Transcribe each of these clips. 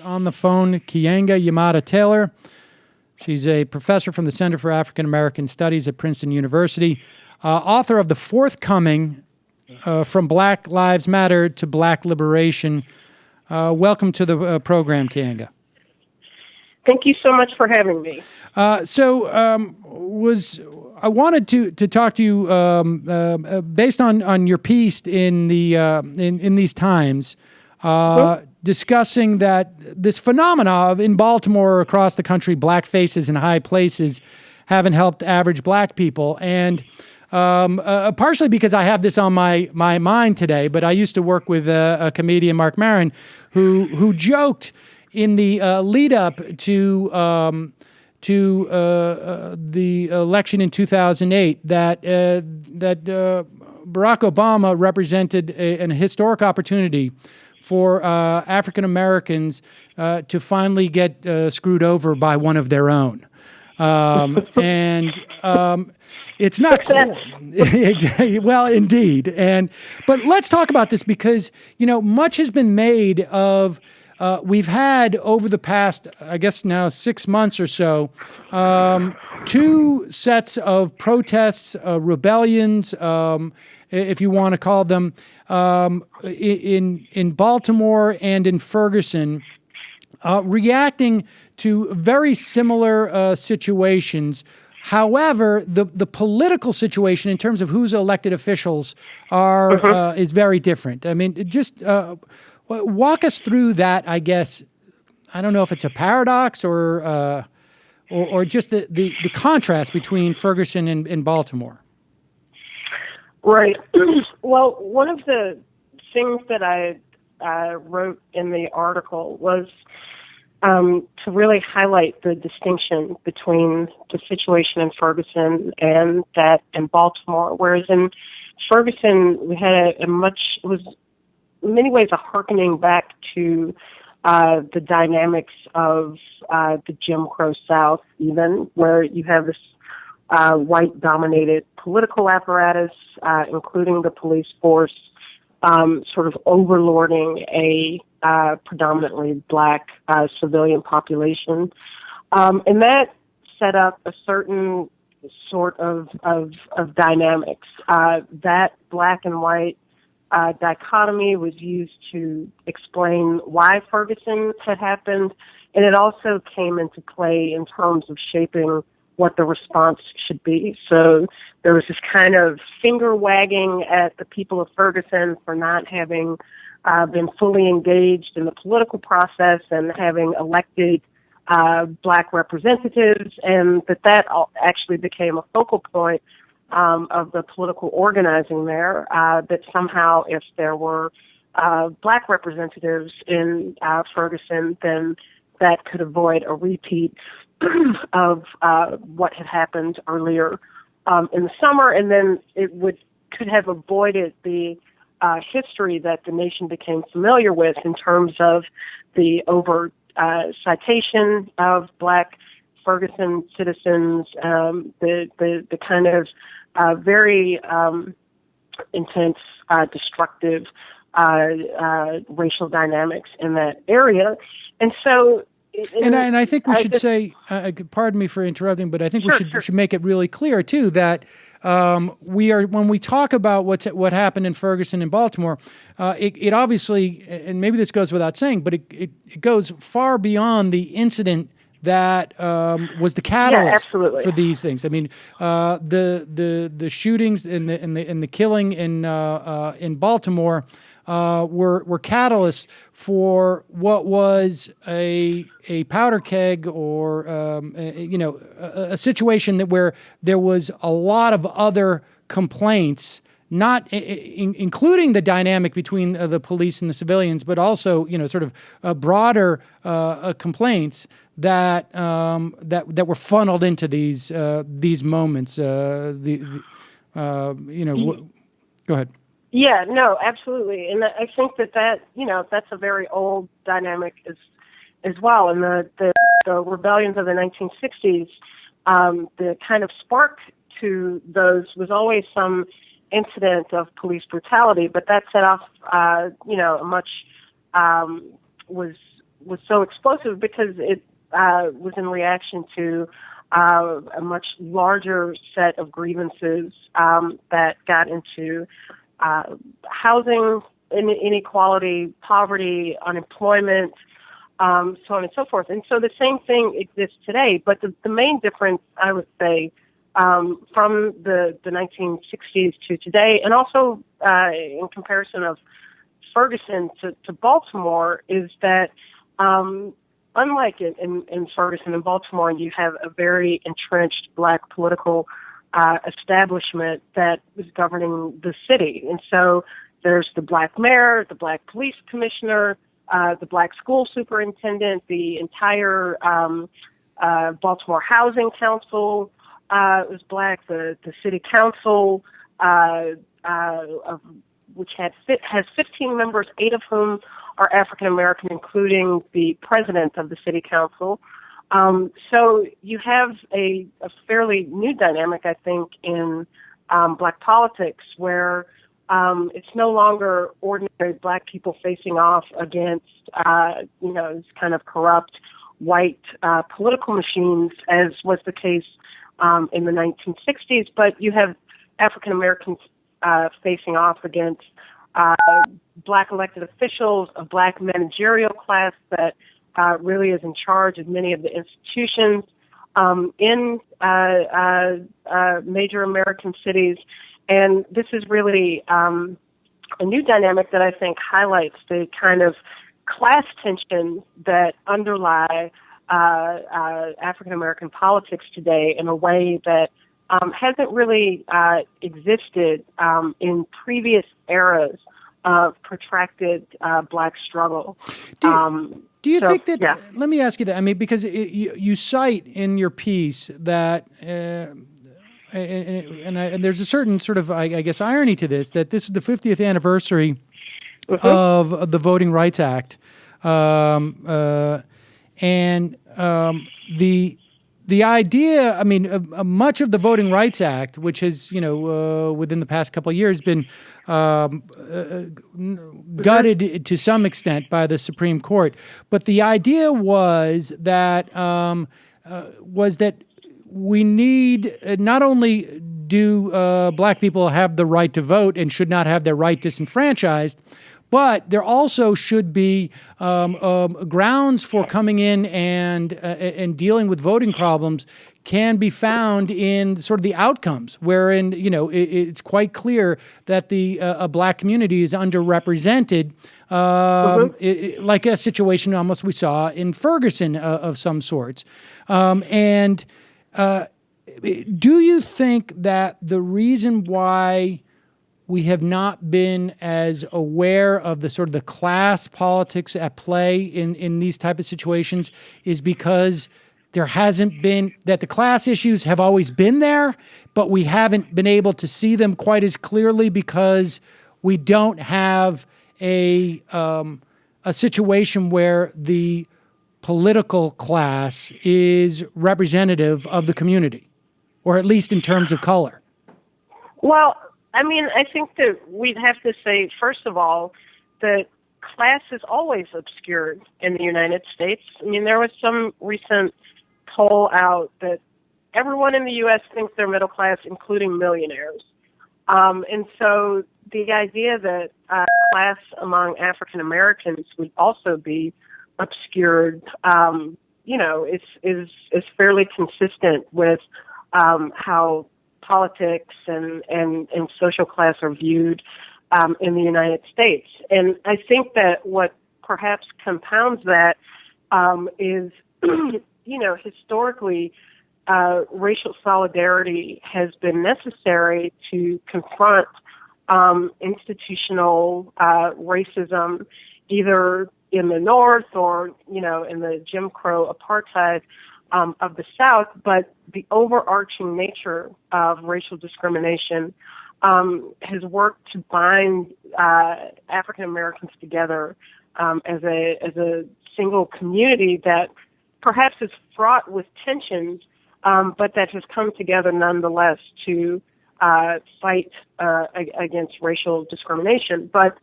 on the phone Keeanga-Yamahtta Taylor. She's a professor from the Center for African American Studies at Princeton University, author of the forthcoming From Black Lives Matter to Black Liberation. Welcome to the program, Keeanga. Thank you so much for having me. I wanted to talk to you based on your piece in these times, discussing that this phenomena in Baltimore or across the country, black faces in high places, haven't helped average black people, and partially because I have this on my mind today. But I used to work with a comedian, Mark Maron, who joked in the lead up to the election in 2008 that Barack Obama represented a historic opportunity for African Americans to finally get screwed over by one of their own. It's not cool. Well, indeed. But let's talk about this because, much has been made of. We've had over the past, I guess now 6 months or so, two sets of protests, rebellions, if you want to call them, in Baltimore and in Ferguson, reacting to very similar situations. However, the political situation in terms of who's elected officials is very different. I mean, just walk us through that. I guess I don't know if it's a paradox or just the contrast between Ferguson and Baltimore. Right. Well, one of the things that I wrote in the article was to really highlight the distinction between the situation in Ferguson and that in Baltimore. Whereas in Ferguson, we had it was in many ways a hearkening back to the dynamics of the Jim Crow South, even, where you have this white-dominated political apparatus, including the police force, sort of overlording a predominantly black civilian population. And that set up a certain sort of dynamics. That black and white dichotomy was used to explain why Ferguson had happened, and it also came into play in terms of shaping what the response should be. So there was this kind of finger wagging at the people of Ferguson for not having been fully engaged in the political process and having elected black representatives, and that actually became a focal point of the political organizing there, that somehow if there were black representatives in Ferguson, then that could avoid a repeat of what had happened earlier in the summer, and then it could have avoided the history that the nation became familiar with in terms of the overt citation of black Ferguson citizens, the kind of very intense, destructive racial dynamics in that area. And so... And I think we should say, pardon me for interrupting, but I think we should make it really clear, too, that when we talk about what happened in Ferguson and Baltimore, it obviously, and maybe this goes without saying, but it goes far beyond the incident that was the catalyst for these things. I mean, the shootings and the killing in Baltimore were catalysts for what was a powder keg or a situation where there was a lot of other complaints, not including the dynamic between the police and the civilians, but also sort of broader complaints that were funneled into these moments. Go ahead. Yeah, no, absolutely, and I think that that's a very old dynamic as well. And the rebellions of the 1960s, the kind of spark to those was always some incident of police brutality, but that set off, a much was was so explosive because it was in reaction to a much larger set of grievances that got into housing inequality, poverty, unemployment, so on and so forth. And so the same thing exists today, but the main difference, I would say, from the 1960s to today, and also in comparison of Ferguson to Baltimore, is that unlike in Ferguson and Baltimore, you have a very entrenched black political establishment that is governing the city. And so there's the black mayor, the black police commissioner, the black school superintendent, the entire Baltimore Housing Council was black, the city council, which has 15 members, 8 of whom are African American, including the president of the city council. So you have a fairly new dynamic, I think, in black politics, where it's no longer ordinary black people facing off against, these kind of corrupt white political machines, as was the case in the 1960s, but you have African Americans facing off against black elected officials, a black managerial class that really is in charge of many of the institutions in major American cities. And this is really a new dynamic that I think highlights the kind of class tension that underlie African American politics today in a way that hasn't really existed in previous eras of protracted black struggle. Do you think that? Yeah. Let me ask you that. I mean, because you cite in your piece that, and there's a certain sort of, I guess, irony to this, that this is the 50th anniversary of the Voting Rights Act, and the idea, I mean, much of the Voting Rights Act, which has, within the past couple of years been gutted to some extent by the Supreme Court, but the idea was that we need not only do black people have the right to vote and should not have their right disenfranchised, but there also should be grounds for coming in and dealing with voting problems can be found in sort of the outcomes, wherein it's quite clear that the a black community is underrepresented, like a situation almost we saw in Ferguson of some sorts. Do you think that the reason why we have not been as aware of the sort of the class politics at play in these type of situations is because there hasn't been, that the class issues have always been there, but we haven't been able to see them quite as clearly because we don't have a situation where the political class is representative of the community, or at least in terms of color? Well, I mean, I think that we'd have to say, first of all, that class is always obscured in the United States. I mean, there was some recent poll out that everyone in the U.S. thinks they're middle class, including millionaires. And so the idea that class among African Americans would also be obscured, is fairly consistent with how politics and social class are viewed in the United States. And I think that what perhaps compounds that is, historically, racial solidarity has been necessary to confront institutional racism, either in the North or, in the Jim Crow apartheid of the South, but the overarching nature of racial discrimination has worked to bind African Americans together as a single community that perhaps is fraught with tensions, but that has come together nonetheless to fight against racial discrimination. But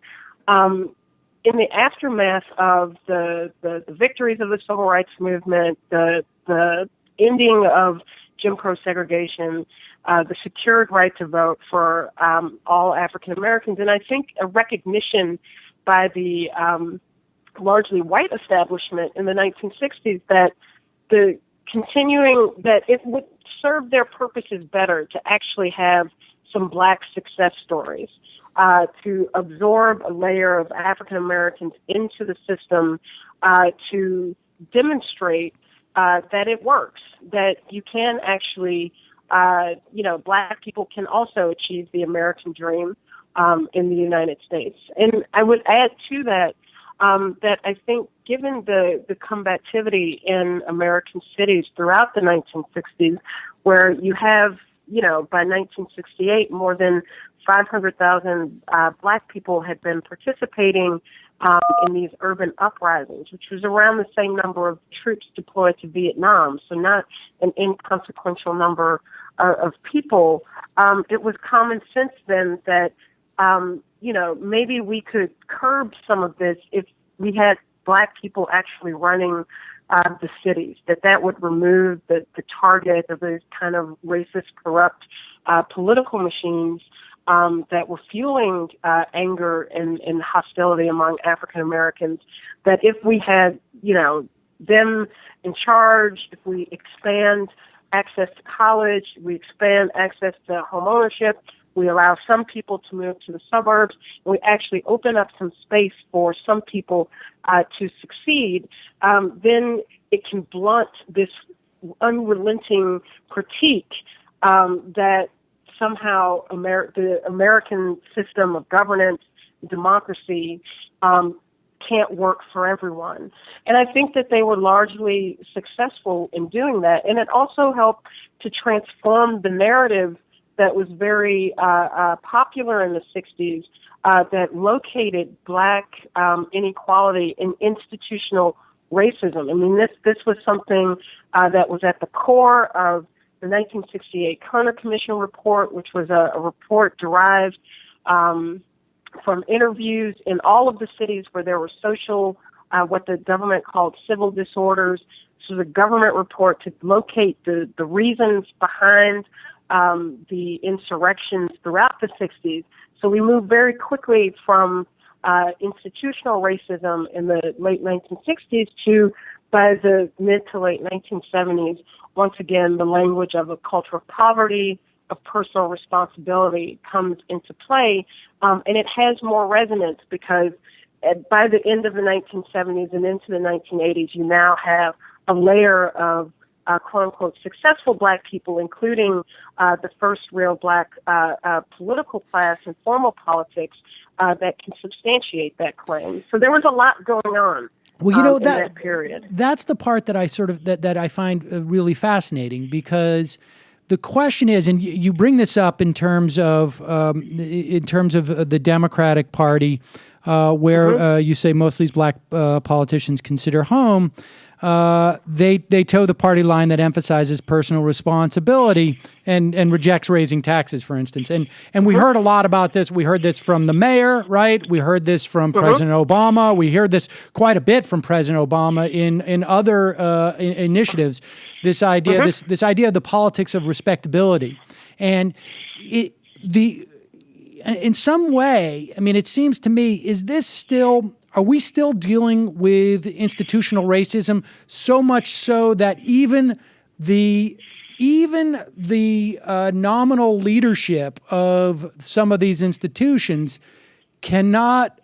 in the aftermath of the victories of the civil rights movement, the ending of Jim Crow segregation, the secured right to vote for all African Americans, and I think a recognition by the largely white establishment in the 1960s that it would serve their purposes better to actually have some black success stories, to absorb a layer of African Americans into the system, to demonstrate that it works, that you can actually, black people can also achieve the American dream in the United States. And I would add to that that I think given the combativity in American cities throughout the 1960s, where you have, by 1968, more than 500,000 black people had been participating in these urban uprisings, which was around the same number of troops deployed to Vietnam, so not an inconsequential number of people. It was common sense then that, maybe we could curb some of this if we had black people actually running the cities, that would remove the target of these kind of racist, corrupt political machines that were fueling anger and hostility among African Americans. That if we had, them in charge, if we expand access to college, we expand access to home ownership, we allow some people to move to the suburbs, and we actually open up some space for some people to succeed, then it can blunt this unrelenting critique that somehow the American system of governance, democracy, can't work for everyone. And I think that they were largely successful in doing that. And it also helped to transform the narrative that was very popular in the 60s that located black inequality in institutional racism. I mean, this was something that was at the core of the 1968 Kerner Commission report, which was a report derived from interviews in all of the cities where there were social, what the government called civil disorders. So the government report to locate the reasons behind the insurrections throughout the 60s. So we moved very quickly from institutional racism in the late 1960s to, by the mid to late 1970s, once again, the language of a culture of poverty, of personal responsibility comes into play. And it has more resonance because by the end of the 1970s and into the 1980s, you now have a layer of quote-unquote successful black people, including the first real black political class in formal politics that can substantiate that claim. So there was a lot going on. Well, in that period. That's the part that I that I find really fascinating, because the question is, and you bring this up in terms of the Democratic Party, where you say most of these black politicians consider home. They toe the party line that emphasizes personal responsibility and rejects raising taxes, for instance. And we heard a lot about this. We heard this from the mayor, right? We heard this from President Obama. We heard this quite a bit from President Obama in other initiatives. This idea, this idea of the politics of respectability, and in some way, I mean, it seems to me, are we still dealing with institutional racism, so much so that even the nominal leadership of some of these institutions cannot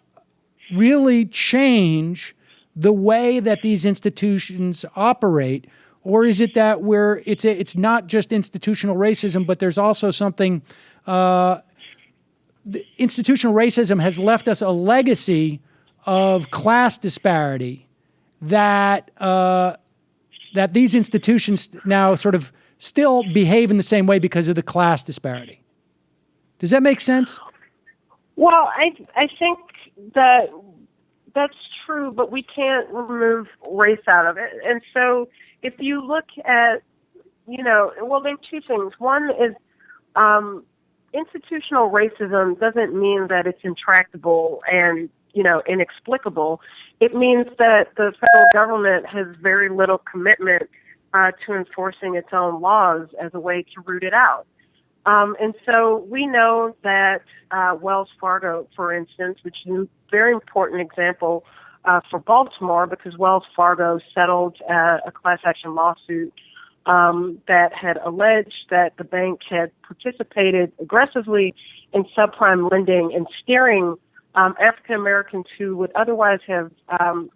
really change the way that these institutions operate? Or is it that it's not just institutional racism, but there's also something, institutional racism has left us a legacy of class disparity that these institutions now sort of still behave in the same way because of the class disparity. Does that make sense? Well, I think that's true, but we can't remove race out of it. And so if you look at, there are two things. One is institutional racism doesn't mean that it's intractable and inexplicable, it means that the federal government has very little commitment to enforcing its own laws as a way to root it out. And so we know that Wells Fargo, for instance, which is a very important example for Baltimore, because Wells Fargo settled a class action lawsuit that had alleged that the bank had participated aggressively in subprime lending and steering African Americans who would otherwise have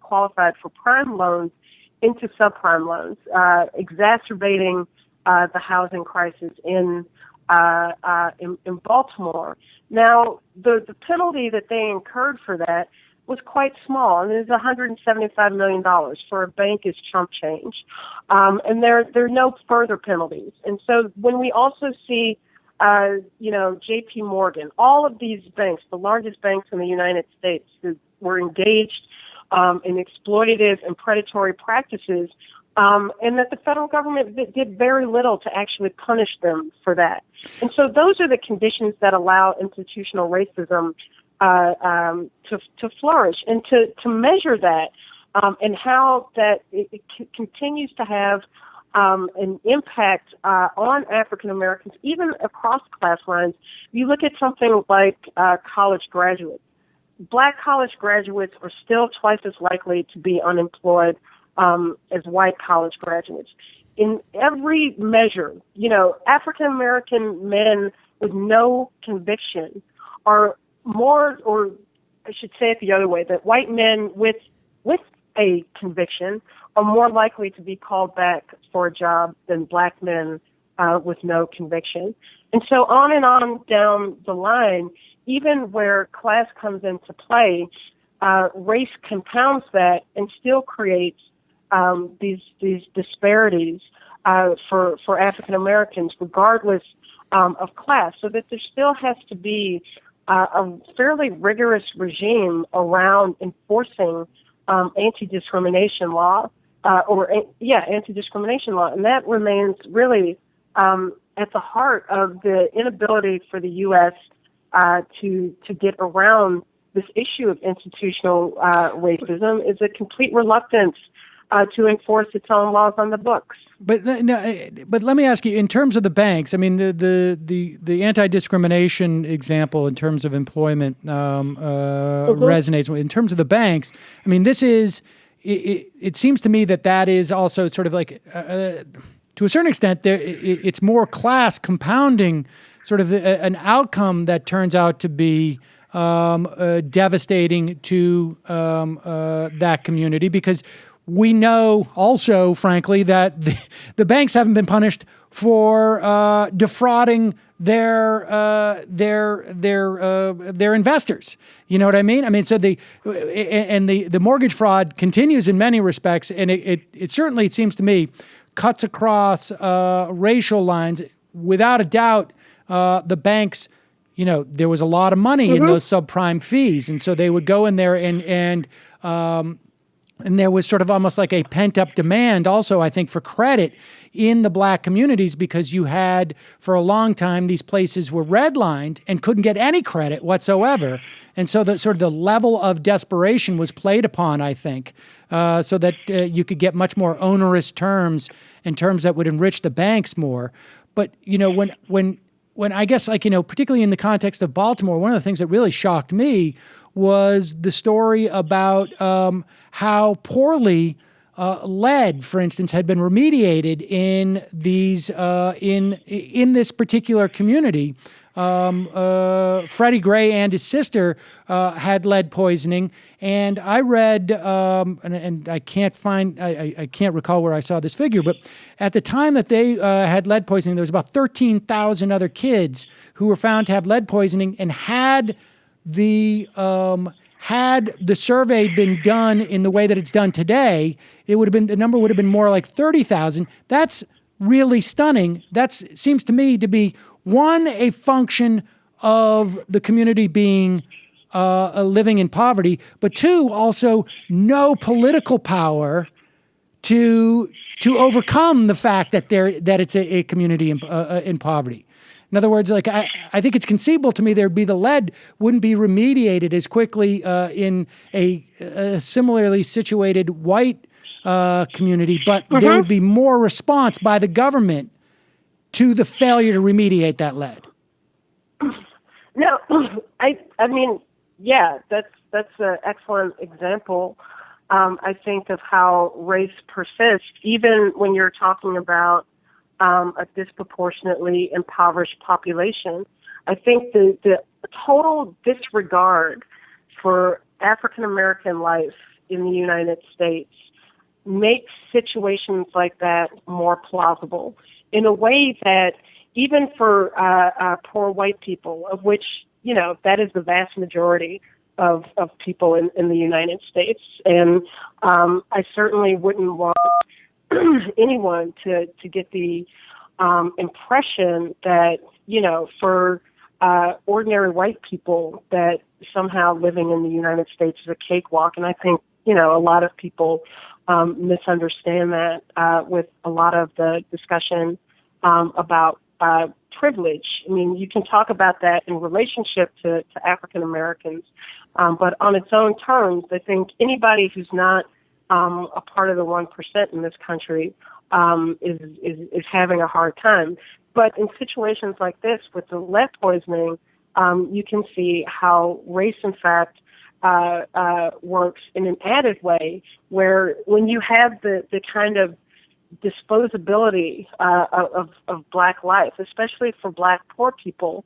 qualified for prime loans into subprime loans, exacerbating the housing crisis in Baltimore. Now, the penalty that they incurred for that was quite small, and it was $175 million. For a bank is chump change. And there are no further penalties. And so when we also see, J.P. Morgan, all of these banks, the largest banks in the United States, who were engaged in exploitative and predatory practices, and that the federal government did very little to actually punish them for that. And so those are the conditions that allow institutional racism to flourish, and to measure that and how that it continues to have an impact on African Americans, even across class lines. You look at something like college graduates. Black college graduates are still twice as likely to be unemployed as white college graduates. In every measure, African American men with no conviction are more, or I should say it the other way, that white men with a conviction are more likely to be called back for a job than black men with no conviction. And so on down the line, even where class comes into play, race compounds that and still creates these disparities for African Americans, regardless of class, so that there still has to be a fairly rigorous regime around enforcing anti-discrimination law, anti-discrimination law, and that remains really at the heart of the inability for the U.S. to get around this issue of institutional racism, is a complete reluctance to enforce its own laws on the books. But let me ask you, in terms of the banks, I mean, the anti-discrimination example in terms of employment resonates. In terms of the banks, I mean, this is, it seems to me that is also sort of like, to a certain extent, it's more class compounding sort of an outcome that turns out to be devastating to that community, because we know also, frankly, that the banks haven't been punished for defrauding their investors. You know what I mean? I mean, so the mortgage fraud continues in many respects, and it certainly, it seems to me, cuts across racial lines. Without a doubt, the banks, there was a lot of money in those subprime fees, and so they would go in there and there was sort of almost like a pent-up demand also, I think, for credit in the black communities, because you had, for a long time, these places were redlined and couldn't get any credit whatsoever. And so the sort of the level of desperation was played upon, I think, so that you could get much more onerous terms and terms that would enrich the banks more. But, when I guess, particularly in the context of Baltimore, one of the things that really shocked me was the story about how poorly lead, for instance, had been remediated in these in this particular community. Freddie Gray and his sister had lead poisoning, and I read, and I can't recall where I saw this figure, but at the time that they had lead poisoning, there was about 13,000 other kids who were found to have lead poisoning, and had the survey been done in the way that it's done today, the number would have been more like 30,000. That's really stunning. That seems to me to be, one, a function of the community being living in poverty, but two, also no political power to overcome the fact that it's a community in poverty. In other words, like I think it's conceivable to me there'd be the lead wouldn't be remediated as quickly in a similarly situated white community, but there would be more response by the government to the failure to remediate that lead. No, I mean, yeah, that's an excellent example. I think of how race persists, even when you're talking about a disproportionately impoverished population. I think the total disregard for African American life in the United States makes situations like that more plausible in a way that even for poor white people, of which, that is the vast majority of people in the United States. And I certainly wouldn't want anyone to get the impression that, for ordinary white people, that somehow living in the United States is a cakewalk. And I think, a lot of people misunderstand that with a lot of the discussion about privilege. I mean, you can talk about that in relationship to African Americans, but on its own terms, I think anybody who's not a part of the 1% in this country is having a hard time. But in situations like this with the lead poisoning, you can see how race, in fact, works in an added way, where when you have the kind of disposability of Black life, especially for Black poor people,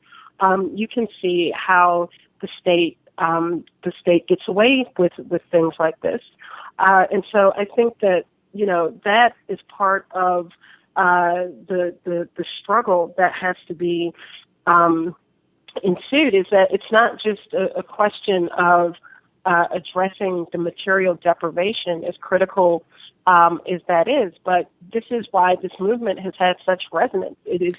you can see how the state gets away with things like this, and so I think that that is part of the struggle that has to be ensued. Is that it's not just a question of addressing the material deprivation, as critical as that is, but this is why this movement has had such resonance. It is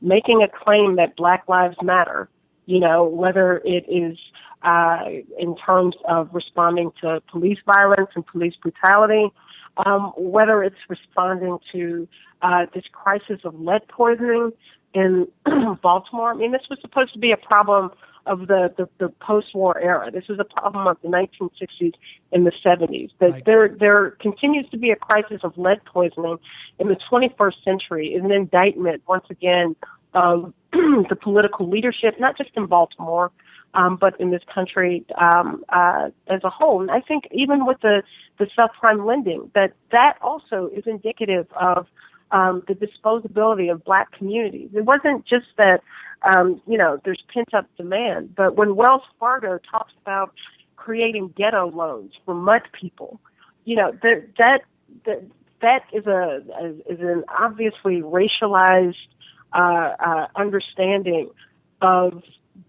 making a claim that Black lives matter, whether it is in terms of responding to police violence and police brutality, whether it's responding to this crisis of lead poisoning in Baltimore. I mean, this was supposed to be a problem of the post-war era. This is a problem of the 1960s and the 70s. That there continues to be a crisis of lead poisoning in the 21st century is an indictment, once again, of the political leadership, not just in Baltimore, but in this country as a whole. And I think even with the subprime lending, that also is indicative of the disposability of Black communities. It wasn't just that, there's pent-up demand, but when Wells Fargo talks about creating ghetto loans for mud people, that is an obviously racialized understanding of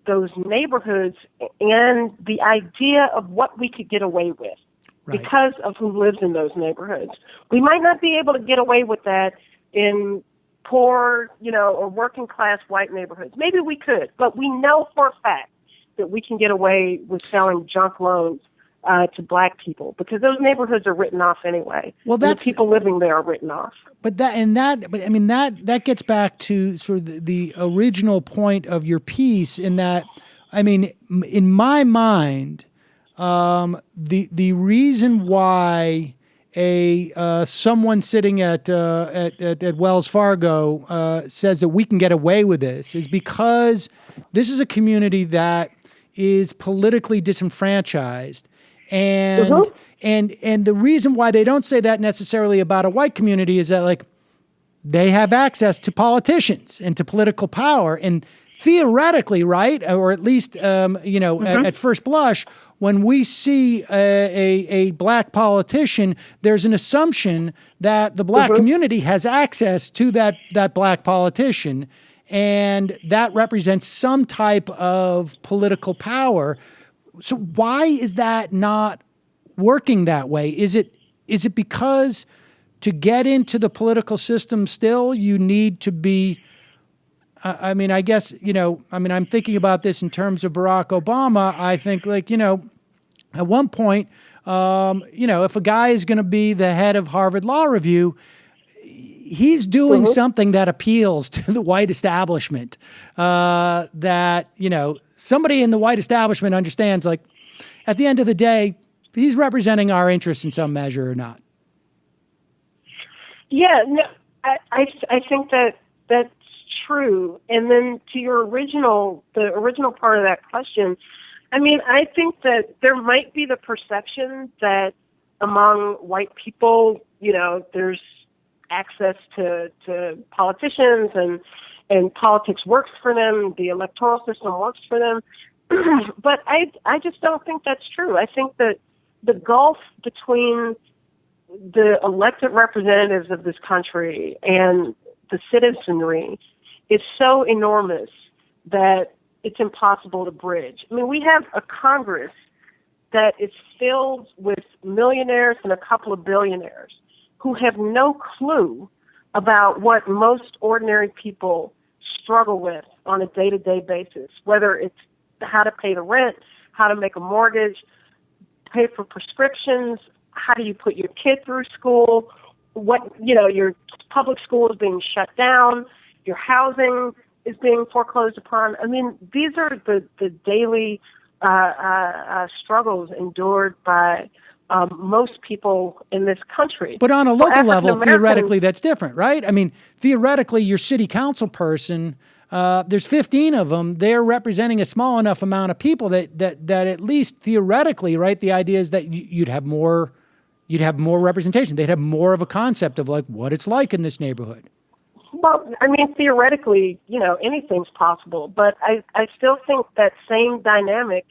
those neighborhoods and the idea of what we could get away with because of who lives in those neighborhoods. We might not be able to get away with that in poor, or working class white neighborhoods. Maybe we could, but we know for a fact that we can get away with selling junk loans to Black people because those neighborhoods are written off anyway. Well, the people living there are written off. But that gets back to sort of the original point of your piece. In that, I mean, in my mind, the reason why someone sitting at Wells Fargo says that we can get away with this is because this is a community that is politically disenfranchised, and the reason why they don't say that necessarily about a white community is that, like, they have access to politicians and to political power, and theoretically, right, or at least at first blush, when we see a Black politician, there's an assumption that the Black community has access to that Black politician, and that represents some type of political power. So why is that not working that way? Is it because to get into the political system still you need to be I'm thinking about this in terms of Barack Obama. I think, at one point, if a guy is going to be the head of Harvard Law Review, he's doing something that appeals to the white establishment, that, somebody in the white establishment understands, like, at the end of the day, he's representing our interests in some measure or not. Yeah, no, I think that's true. And then to the original part of that question, I mean, I think that there might be the perception that among white people, there's access to politicians and politics works for them, the electoral system works for them. But I just don't think that's true. I think that the gulf between the elected representatives of this country and the citizenry is so enormous that it's impossible to bridge. I mean, we have a Congress that is filled with millionaires and a couple of billionaires who have no clue about what most ordinary people struggle with on a day-to-day basis, whether it's how to pay the rent, how to make a mortgage, pay for prescriptions, how do you put your kid through school, your public school is being shut down, your housing is being foreclosed upon. I mean, these are the daily struggles endured by most people in this country. But on a local level, theoretically, that's different, right? I mean, theoretically, your city council person, there's 15 of them. They're representing a small enough amount of people that at least theoretically, right? The idea is that you'd have more representation. They'd have more of a concept of like what it's like in this neighborhood. Well, I mean, theoretically, anything's possible, but I still think that same dynamic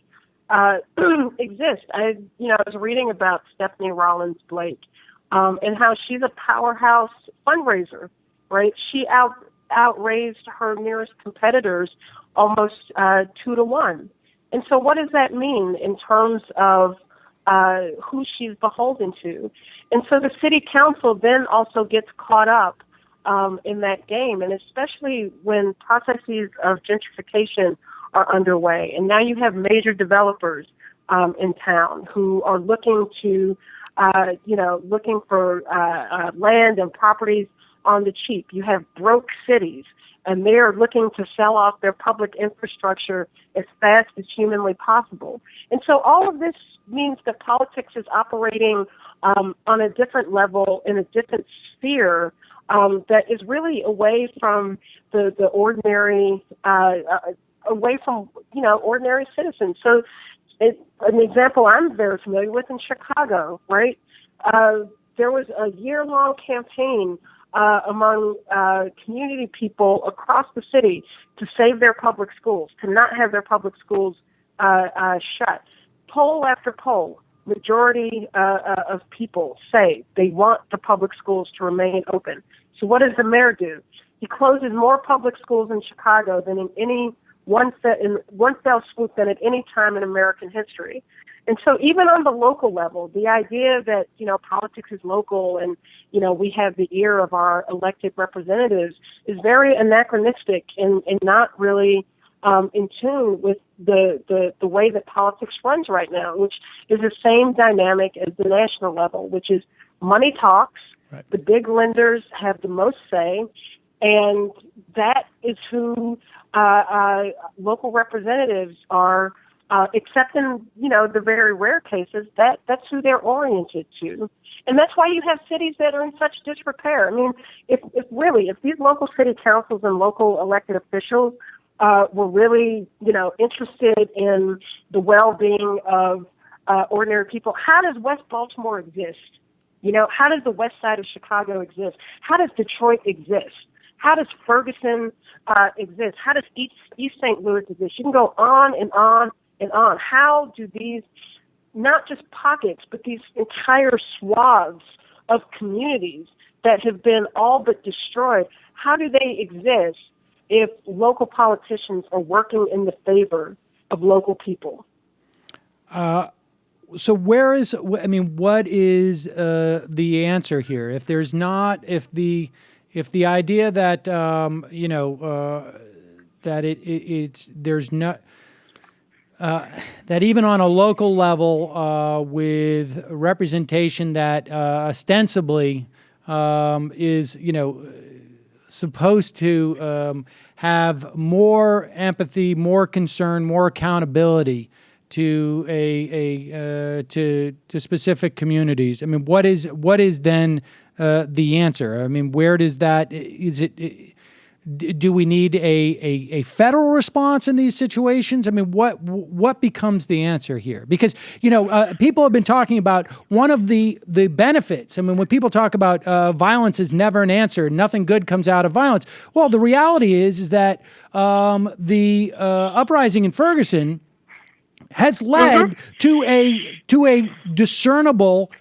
exists. I was reading about Stephanie Rollins Blake, and how she's a powerhouse fundraiser, right? She outraised her nearest competitors almost 2-1. And so what does that mean in terms of who she's beholden to? And so the city council then also gets caught up in that game, and especially when processes of gentrification are underway. And now you have major developers in town who are looking for land and properties on the cheap. You have broke cities, and they are looking to sell off their public infrastructure as fast as humanly possible. And so all of this means that politics is operating on a different level, in a different sphere, that is really away from the ordinary, away from ordinary citizens. So, an example I'm very familiar with in Chicago, right? There was a year-long campaign among community people across the city to save their public schools, to not have their public schools shut. Poll after poll, majority of people say they want the public schools to remain open. So what does the mayor do? He closes more public schools in Chicago than in any one fell swoop than at any time in American history. And so even on the local level, the idea that, politics is local and, we have the ear of our elected representatives is very anachronistic and not really in tune with the way that politics runs right now, which is the same dynamic as the national level, which is money talks, right. The big lenders have the most say, and that is who local representatives are, except in, the very rare cases, that's who they're oriented to. And that's why you have cities that are in such disrepair. I mean, if these local city councils and local elected officials were really, interested in the well-being of ordinary people, how does West Baltimore exist? How does the west side of Chicago exist? How does Detroit exist? How does Ferguson exist? How does East St. Louis exist? You can go on and on and on. How do these, not just pockets, but these entire swaths of communities that have been all but destroyed, how do they exist if local politicians are working in the favor of local people? So what is the answer here? If there's not, if the idea that that there's not that even on a local level with representation that ostensibly is, supposed to have more empathy, more concern, more accountability to to specific communities. I mean, what is then the answer? I mean, where does that, do we need a federal response in these situations? I mean, what becomes the answer here? Because, people have been talking about one of the benefits. I mean, when people talk about violence is never an answer, nothing good comes out of violence. Well, the reality is that the uprising in Ferguson has led to a discernible,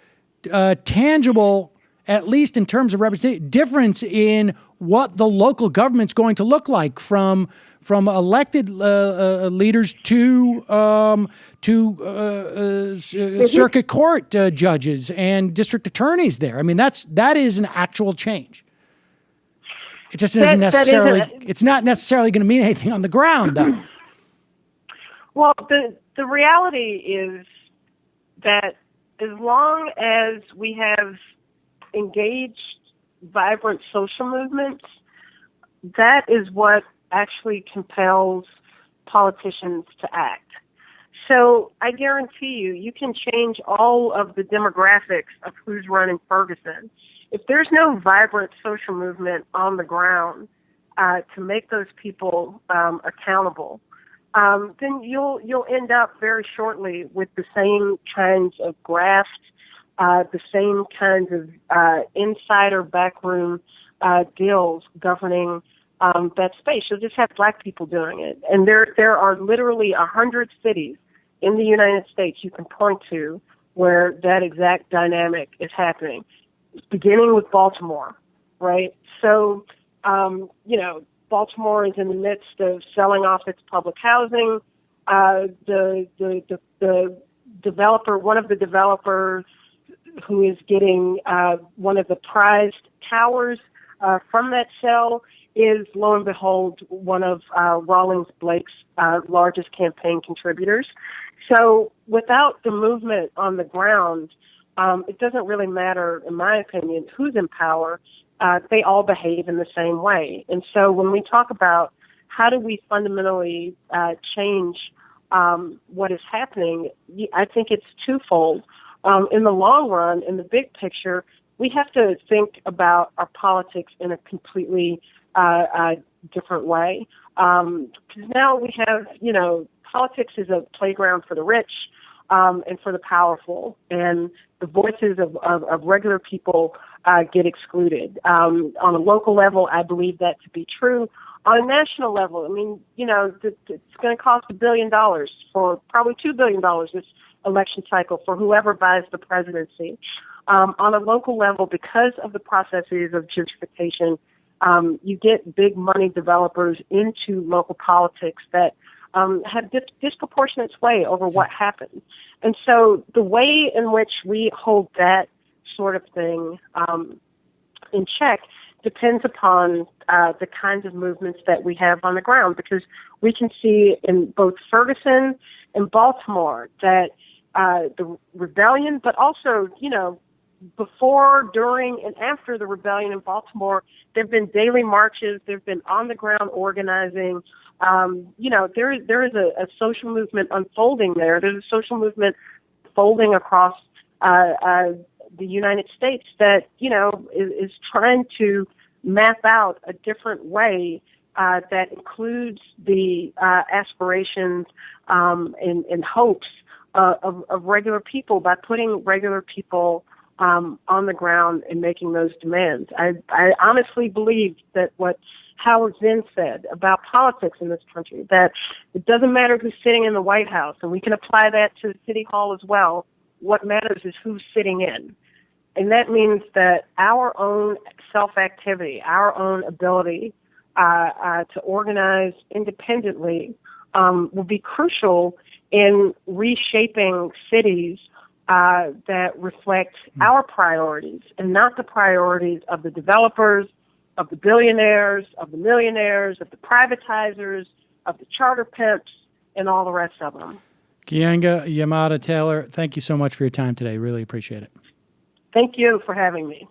tangible, at least in terms of representation, difference in what the local government's going to look like from elected leaders to circuit court judges and district attorneys there. I mean, that is an actual change. It just isn't necessarily. It's not necessarily going to mean anything on the ground, though. Well, the reality is that as long as we have engaged vibrant social movements, that is what actually compels politicians to act. So I guarantee you can change all of the demographics of who's running Ferguson. If there's no vibrant social movement on the ground to make those people accountable, then you'll end up very shortly with the same kinds of graft, the same kinds of insider backroom deals governing that space. You'll just have black people doing it. And there are literally 100 cities in the United States you can point to where that exact dynamic is happening, beginning with Baltimore, right? So, Baltimore is in the midst of selling off its public housing. The developer, one of the developers who is getting one of the prized towers from that sale is, lo and behold, one of Rawlings Blake's largest campaign contributors. So without the movement on the ground, it doesn't really matter, in my opinion, who's in power. They all behave in the same way. And so when we talk about how do we fundamentally change what is happening, I think it's twofold. In the long run, in the big picture, we have to think about our politics in a completely different way. Because now we have, politics is a playground for the rich and for the powerful, and the voices of regular people get excluded. On a local level, I believe that to be true. On a national level, I mean, it's going to cost $1 billion for probably $2 billion this election cycle for whoever buys the presidency. On a local level, because of the processes of gentrification, you get big money developers into local politics that have disproportionate sway over what happens. And so the way in which we hold that sort of thing in check depends upon the kinds of movements that we have on the ground, because we can see in both Ferguson and Baltimore that the rebellion, but also, before, during, and after the rebellion in Baltimore, there have been daily marches, there have been on-the-ground organizing. There is a social movement unfolding there. There's a social movement folding across the United States that, is trying to map out a different way that includes the aspirations and hopes of regular people by putting regular people on the ground and making those demands. I honestly believe that what Howard Zinn said about politics in this country, that it doesn't matter who's sitting in the White House, and we can apply that to the City Hall as well. What matters is who's sitting in. And that means that our own self-activity, our own ability to organize independently will be crucial in reshaping cities that reflect our priorities and not the priorities of the developers, of the billionaires, of the millionaires, of the privatizers, of the charter pimps, and all the rest of them. Keeanga-Yamahtta Taylor, thank you so much for your time today. Really appreciate it. Thank you for having me.